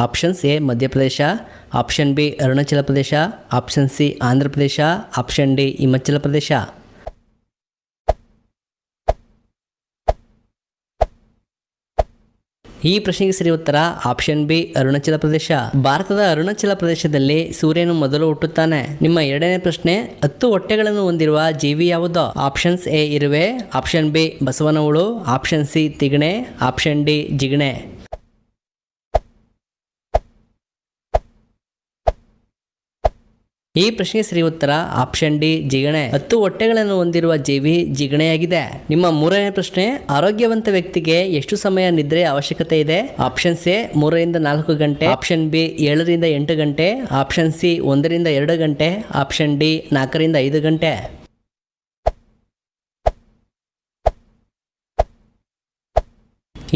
Options A Madhya Pradesh, option B Arunachal Pradesh, option C Andhra Pradesh, option D Himachal Pradesh. ಈ ಪ್ರಶ್ನೆಗೆ ಸರಿ ಉತ್ತರ ಆಪ್ಷನ್ ಬಿ ಅರುಣಾಚಲ ಪ್ರದೇಶ. ಭಾರತದ ಅರುಣಾಚಲ ಪ್ರದೇಶದಲ್ಲಿ ಸೂರ್ಯನು ಮೊದಲು ಹುಟ್ಟುತ್ತಾನೆ. ನಿಮ್ಮ ಎರಡನೇ ಪ್ರಶ್ನೆ, 10 ಹೊಟ್ಟೆಗಳನ್ನು ಹೊಂದಿರುವ ಜೀವಿ ಯಾವುದು? ಆಪ್ಷನ್ಸ್ ಎ ಇರುವೆ, ಆಪ್ಷನ್ ಬಿ ಬಸವನ ಹುಳು, ಆಪ್ಷನ್ ಸಿ ತಿಗಣೆ, ಆಪ್ಷನ್ ಡಿ ಜಿಗಣೆ. ಈ ಪ್ರಶ್ನೆಗೆ ಸರಿ ಉತ್ತರ ಆಪ್ಷನ್ ಡಿ ಜಿಗಣೆ. 10 ಹೊಟ್ಟೆಗಳನ್ನು ಹೊಂದಿರುವ ಜೀವಿ ಜಿಗಣೆಯಾಗಿದೆ. ನಿಮ್ಮ ಮೂರನೇ ಪ್ರಶ್ನೆ, ಆರೋಗ್ಯವಂತ ವ್ಯಕ್ತಿಗೆ ಎಷ್ಟು ಸಮಯ ನಿದ್ರೆ ಅವಶ್ಯಕತೆ ಇದೆ? ಆಪ್ಷನ್ಸ್ ಎ 3 ರಿಂದ 4 ಗಂಟೆ, ಆಪ್ಷನ್ ಬಿ 7 ರಿಂದ 8 ಗಂಟೆ, ಆಪ್ಷನ್ ಸಿ 1 ರಿಂದ 2 ಗಂಟೆ, ಆಪ್ಷನ್ ಡಿ 4 ರಿಂದ 5 ಗಂಟೆ.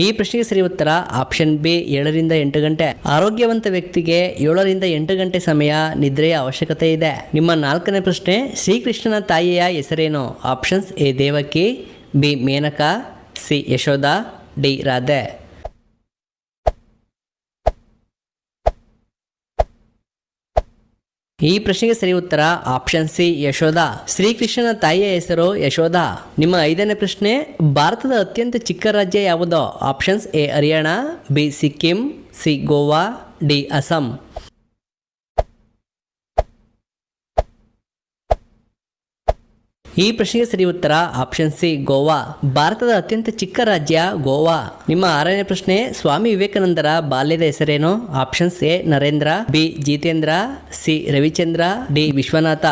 ಈ ಪ್ರಶ್ನೆಗೆ ಸರಿ ಉತ್ತರ ಆಪ್ಷನ್ ಬಿ 7 ರಿಂದ 8 ಗಂಟೆ. ಆರೋಗ್ಯವಂತ ವ್ಯಕ್ತಿಗೆ 7 ರಿಂದ 8 ಗಂಟೆ ಸಮಯ ನಿದ್ರೆಯ ಅವಶ್ಯಕತೆ ಇದೆ. ನಿಮ್ಮ ನಾಲ್ಕನೇ ಪ್ರಶ್ನೆ, ಶ್ರೀಕೃಷ್ಣನ ತಾಯಿಯ ಹೆಸರೇನು? Options A Devaki, B Maneka, C Yashoda, D Radhe. ಈ ಪ್ರಶ್ನೆಗೆ ಸರಿ ಉತ್ತರ ಆಪ್ಷನ್ ಸಿ ಯಶೋಧ. ಶ್ರೀಕೃಷ್ಣನ ತಾಯಿಯ ಹೆಸರು ಯಶೋಧ. ನಿಮ್ಮ ಐದನೇ ಪ್ರಶ್ನೆ, ಭಾರತದ ಅತ್ಯಂತ ಚಿಕ್ಕ ರಾಜ್ಯ ಯಾವುದು? Options A Haryana, B Sikkim, C Goa, D Assam. ಈ ಪ್ರಶ್ನೆಗೆ ಸರಿ ಉತ್ತರ ಆಪ್ಷನ್ ಸಿ ಗೋವಾ. ಭಾರತದ ಅತ್ಯಂತ ಚಿಕ್ಕ ರಾಜ್ಯ ಗೋವಾ. ನಿಮ್ಮ ಆರನೇ ಪ್ರಶ್ನೆ, ಸ್ವಾಮಿ ವಿವೇಕಾನಂದರ ಬಾಲ್ಯದ ಹೆಸರೇನು? Options A Narendra, B Jitendra, C Ravichandra, D Vishwanath.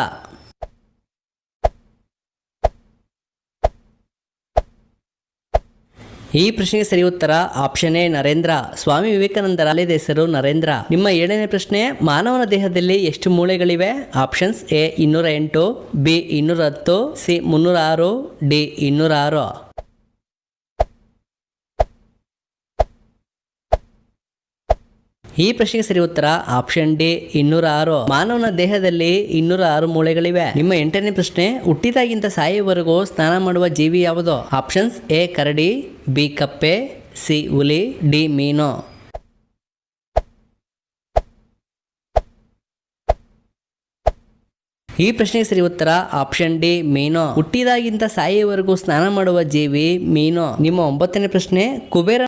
ಈ ಪ್ರಶ್ನೆಗೆ ಸರಿ ಉತ್ತರ ಆಪ್ಷನ್ ಎ ನರೇಂದ್ರ. ಸ್ವಾಮಿ ವಿವೇಕಾನಂದರ ಬಾಲ್ಯದ ಹೆಸರು ನರೇಂದ್ರ. ನಿಮ್ಮ ಏಳನೇ ಪ್ರಶ್ನೆ, ಮಾನವನ ದೇಹದಲ್ಲಿ ಎಷ್ಟು ಮೂಳೆಗಳಿವೆ? Options A 208, B 210, C 306, D 206. ಈ ಪ್ರಶ್ನೆಗೆ ಸರಿ ಉತ್ತರ ಆಪ್ಷನ್ ಡಿ 206. ಮಾನವನ ದೇಹದಲ್ಲಿ 206 ಮೂಳೆಗಳಿವೆ. ನಿಮ್ಮ ಎಂಟನೇ ಪ್ರಶ್ನೆ, ಹುಟ್ಟಿದಾಗಿಂತ ಸಾಯುವವರೆಗೂ ಸ್ನಾನ ಮಾಡುವ ಜೀವಿ ಯಾವುದು? ಆಪ್ಷನ್ಸ್ ಎ ಕರಡಿ, ಬಿ ಕಪ್ಪೆ, ಸಿ ಹುಲಿ, ಡಿ ಮೀನು. ಈ ಪ್ರಶ್ನೆಗೆ ಸರಿ ಉತ್ತರ ಆಪ್ಷನ್ ಡಿ ಮೀನು. ಹುಟ್ಟಿದಾಗಿಂತ ಸಾಯುವವರೆಗೂ ಸ್ನಾನ ಮಾಡುವ ಜೀವಿ ಮೀನು. ನಿಮ್ಮ 9ನೇ ಪ್ರಶ್ನೆ, ಕುಬೇರ